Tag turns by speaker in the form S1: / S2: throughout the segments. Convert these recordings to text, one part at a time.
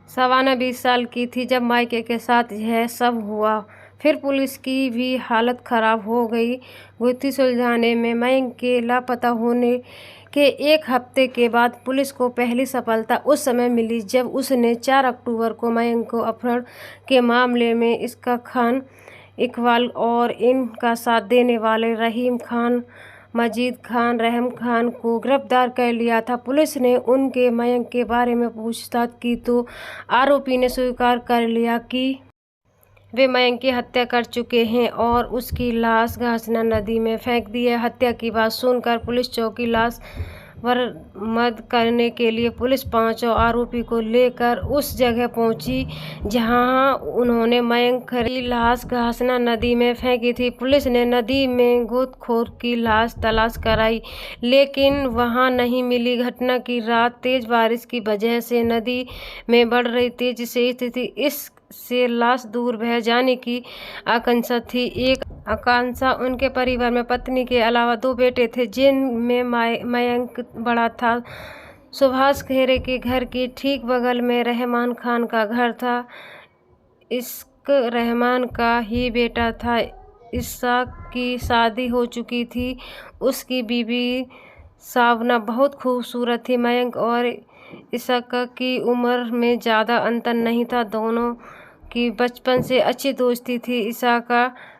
S1: शबाना 20 साल की थी जब मायके के साथ यह सब हुआ। फिर पुलिस की भी हालत खराब हो गई। गुत्थी सुलझाने में मयंक के लापता होने के एक हफ्ते के बाद पुलिस को पहली सफलता उस समय मिली जब उसने 4 अक्टूबर को मयंक को अपहरण के मामले में इसका खान, इकबाल और इनका साथ देने वाले रहीम खान, मजीद खान, रहम खान को गिरफ्तार कर लिया था। पुलिस ने उनके मयंक के बारे में पूछताछ की तो आरोपी ने स्वीकार कर लिया कि वे मयंक की हत्या कर चुके हैं और उसकी लाश घासना नदी में फेंक दी है। हत्या की बात सुनकर पुलिस चौकी लाश बरामद करने के लिए पुलिस 5 आरोपी को लेकर उस जगह पहुंची जहां उन्होंने मयंक की लाश घासना नदी में फेंकी थी। पुलिस ने नदी में गोताखोर की लाश तलाश कराई लेकिन वहां नहीं मिली। घटना की रात तेज बारिश की वजह से नदी में बढ़ रही तेजी से स्थिति से लाश दूर बह जाने की आशंका थी। एक आकांक्षा उनके परिवार में पत्नी के अलावा 2 बेटे थे जिनमें मयंक बड़ा था। सुभाष खेरे के घर के ठीक बगल में रहमान खान का घर था। इश्क रहमान का ही बेटा था। इशाक की शादी हो चुकी थी। उसकी बीवी शाबना बहुत खूबसूरत थी। मयंक और इशाक की उम्र में ज़्यादा अंतर नहीं था। दोनों की बचपन से अच्छी दोस्ती थी। इशाक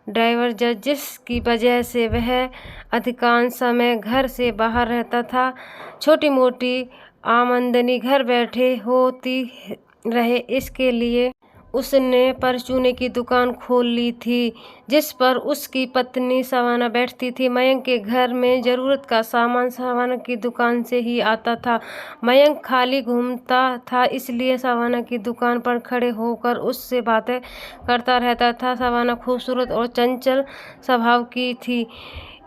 S1: ड्राइवर जिसकी वजह से वह अधिकांश समय घर से बाहर रहता था। छोटी मोटी आमदनी घर बैठे होती रहे इसके लिए उसने परचूने की दुकान खोल ली थी जिस पर उसकी पत्नी शबाना बैठती थी। मयंक के घर में ज़रूरत का सामान शबाना की दुकान से ही आता था। मयंक खाली घूमता था इसलिए शबाना की दुकान पर खड़े होकर उससे बातें करता रहता था। शबाना खूबसूरत और चंचल स्वभाव की थी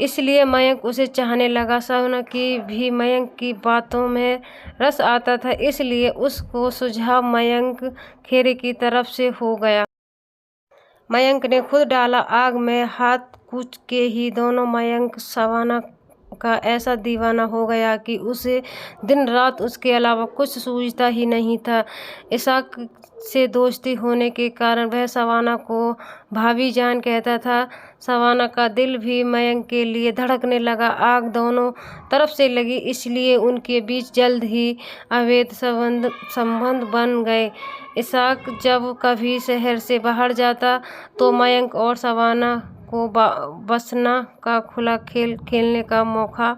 S1: इसलिए मयंक उसे चाहने लगा। शबाना की भी मयंक की बातों में रस आता था इसलिए उसको सुझाव मयंक खेरे की तरफ से हो गया। मयंक ने खुद डाला आग में हाथ कूच के ही दोनों मयंक शबाना का ऐसा दीवाना हो गया कि उसे दिन रात उसके अलावा कुछ सूझता ही नहीं था। इशाक से दोस्ती होने के कारण वह शबाना को भाभी जान कहता था। शबाना का दिल भी मयंक के लिए धड़कने लगा। आग दोनों तरफ से लगी इसलिए उनके बीच जल्द ही अवैध संबंध बन गए। इशाक जब कभी शहर से बाहर जाता तो मयंक और शबाना को बसना का खुला खेल खेलने का मौका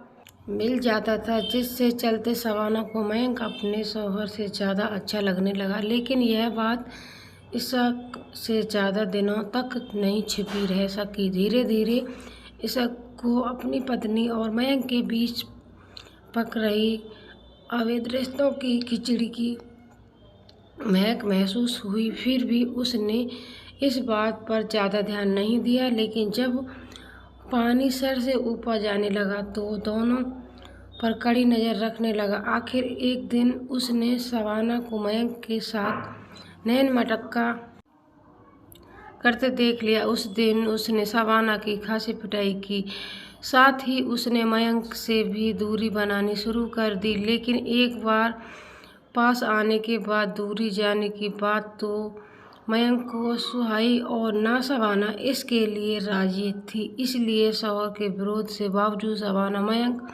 S1: मिल जाता था जिससे चलते शबाना को मयंक अपने शौहर से ज़्यादा अच्छा लगने लगा। लेकिन यह बात इशाक से ज़्यादा दिनों तक नहीं छिपी रह सकी। धीरे धीरे इशाक को अपनी पत्नी और मयंक के बीच पक रही अवैध रिश्तों की खिचड़ी की महक महसूस हुई। फिर भी उसने इस बात पर ज़्यादा ध्यान नहीं दिया। लेकिन जब पानी सर से ऊपर जाने लगा तो दोनों पर कड़ी नज़र रखने लगा। आखिर एक दिन उसने शबाना को मयंक के साथ नैन मटक्का करते देख लिया। उस दिन उसने शबाना की खासी पिटाई की। साथ ही उसने मयंक से भी दूरी बनानी शुरू कर दी। लेकिन एक बार पास आने के बाद दूरी जाने की बात तो मयंक को सुहाई और ना शबाना इसके लिए राजी थी। इसलिए शौहर के विरोध से बावजूद शबाना मयंक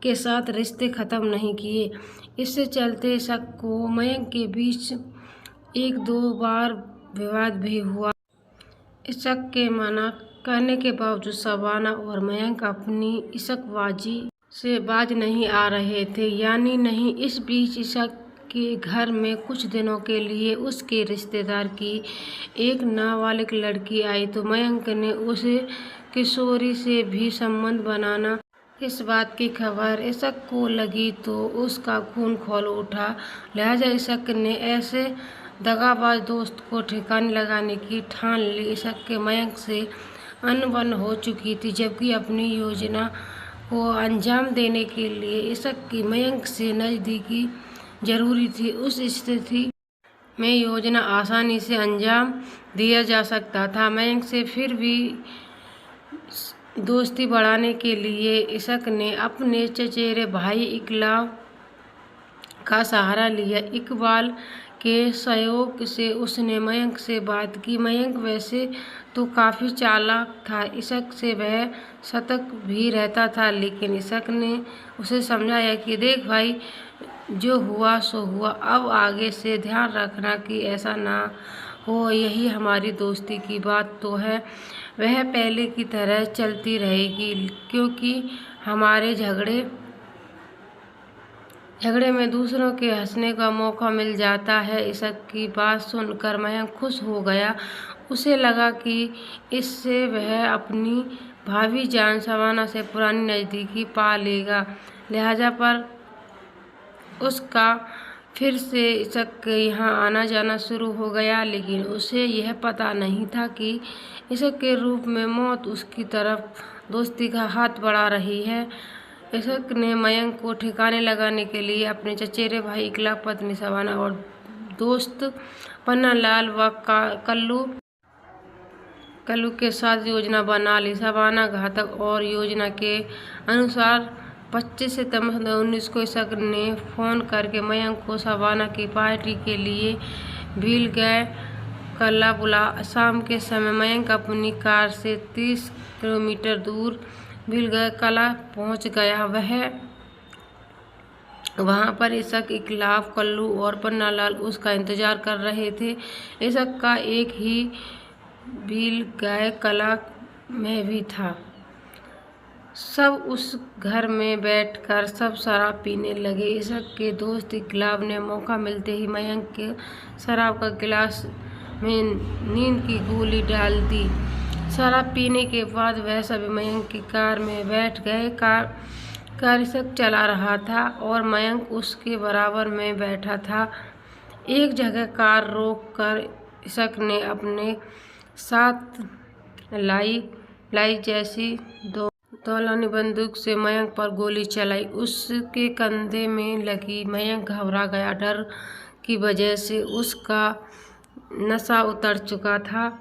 S1: के साथ रिश्ते ख़त्म नहीं किए। इससे चलते इशाक को मयंक के बीच 1-2 बार विवाद भी हुआ। इशाक के मना करने के बावजूद शबाना और मयंक अपनी इश्कबाजी से बाज नहीं आ रहे थे, यानी नहीं। इस बीच इशाक के घर में कुछ दिनों के लिए उसके रिश्तेदार की एक नाबालिग लड़की आई तो मयंक ने उसे किशोरी से भी संबंध बनाना। इस बात की खबर इशाक को लगी तो उसका खून खौल उठा। लिहाजा इशाक ने ऐसे दगाबाज दोस्त को ठिकाने लगाने की ठान ली। इशाक के मयंक से अनबन हो चुकी थी जबकि अपनी योजना को अंजाम देने के लिए इशाक की मयंक से नज़दीकी जरूरी थी। उस स्थिति में योजना आसानी से अंजाम दिया जा सकता था। मयंक से फिर भी दोस्ती बढ़ाने के लिए इशाक ने अपने चचेरे भाई इकबाल का सहारा लिया। इकबाल के सहयोग से उसने मयंक से बात की। मयंक वैसे तो काफ़ी चालाक था। इशक से वह सतर्क भी रहता था, लेकिन इशक ने उसे समझाया कि देख भाई, जो हुआ सो हुआ, अब आगे से ध्यान रखना कि ऐसा ना हो। यही हमारी दोस्ती की बात तो है, वह पहले की तरह चलती रहेगी, क्योंकि हमारे झगड़े में दूसरों के हंसने का मौका मिल जाता है। इशक की बात सुनकर मयंक खुश हो गया। उसे लगा कि इससे वह अपनी भाभी जान शबाना से पुरानी नज़दीकी पा लेगा। लिहाजा पर उसका फिर से इशक के यहाँ आना जाना शुरू हो गया, लेकिन उसे यह पता नहीं था कि इशक के रूप में मौत उसकी तरफ दोस्ती का हाथ बढ़ा रही है। इशक ने मयंक को ठिकाने लगाने के लिए अपने चचेरे भाई इकला, पत्नी शबाना और दोस्त पन्नालाल व कल्लू के साथ योजना बना ली। शबाना घातक और योजना के अनुसार 25 सितंबर 2019 को इशक ने फ़ोन करके मयंक को शबाना की पार्टी के लिए भील गए कला बुला। शाम के समय मयंक अपनी कार से 30 किलोमीटर दूर भील गए कला पहुंच गया। वहां पर इशक, इकलाब, कल्लू और पन्नालाल उसका इंतजार कर रहे थे। इशक का एक ही भील गए कला में भी था। सब उस घर में बैठकर सब शराब पीने लगे। इशक के दोस्त इकलाब ने मौका मिलते ही मयंक के शराब का गिलास में नींद की गोली डाल दी। शराब पीने के बाद वह सभी मयंक की कार में बैठ गए। कार इशक चला रहा था और मयंक उसके बराबर में बैठा था। एक जगह कार रोक कर इशक ने अपने साथ लाई जैसी दौलानी बंदूक से मयंक पर गोली चलाई। उसके कंधे में लगी। मयंक घबरा गया। डर की वजह से उसका नशा उतर चुका था।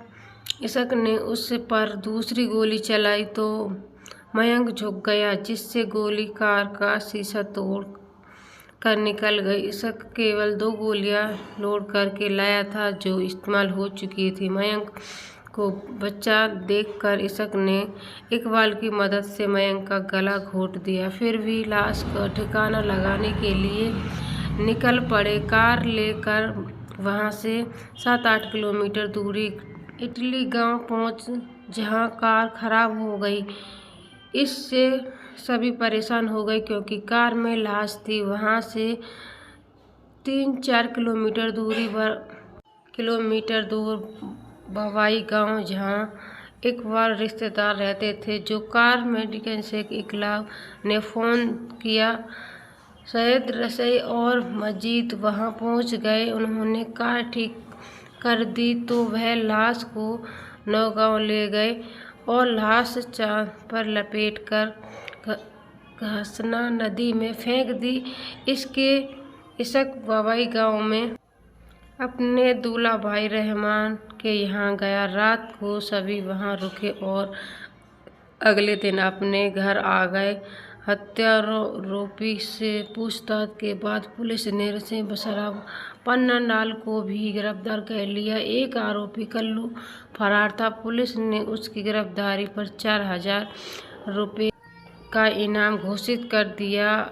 S1: इशक ने उस पर दूसरी गोली चलाई तो मयंक झुक गया, जिससे गोली कार का शीशा तोड़ कर निकल गई। इशक केवल 2 गोलियां लोड करके लाया था, जो इस्तेमाल हो चुकी थी। मयंक को बच्चा देखकर इशक ने इकबाल की मदद से मयंक का गला घोंट दिया। फिर भी लाश का ठिकाना लगाने के लिए निकल पड़े। कार लेकर वहां से 7-8 किलोमीटर दूरी इटली गांव पहुंच, जहां कार खराब हो गई। इससे सभी परेशान हो गए, क्योंकि कार में लाश थी। वहां से 3-4 किलोमीटर दूर बवाई गांव, जहां इकबाल रिश्तेदार रहते थे, जो कार मैकेनिक इकलाब ने फ़ोन किया। सैयद, रसई और मजीद वहां पहुंच गए। उन्होंने कार ठीक कर दी तो वह लाश को नौगांव ले गए और लाश चाँद पर लपेटकर घसना नदी में फेंक दी। इशक बवाई गांव में अपने दूल्हा भाई रहमान के यहाँ गया। रात को सभी वहाँ रुके और अगले दिन अपने घर आ गए। हत्यारोपी से पूछताछ के बाद पुलिस ने रसीम शराब पन्नालाल को भी गिरफ्तार कर लिया। एक आरोपी कल्लू फरार था। पुलिस ने उसकी गिरफ्तारी पर 4,000 रुपये का इनाम घोषित कर दिया।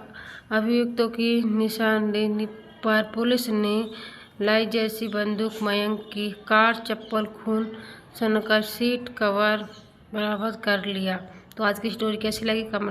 S1: अभियुक्तों की निशानदेही पर पुलिस ने लाई जैसी बंदूक, मयंक की कार, चप्पल, खून सनकर सीट कवर बरामद कर लिया। तो आज की स्टोरी कैसी लगी कमेंट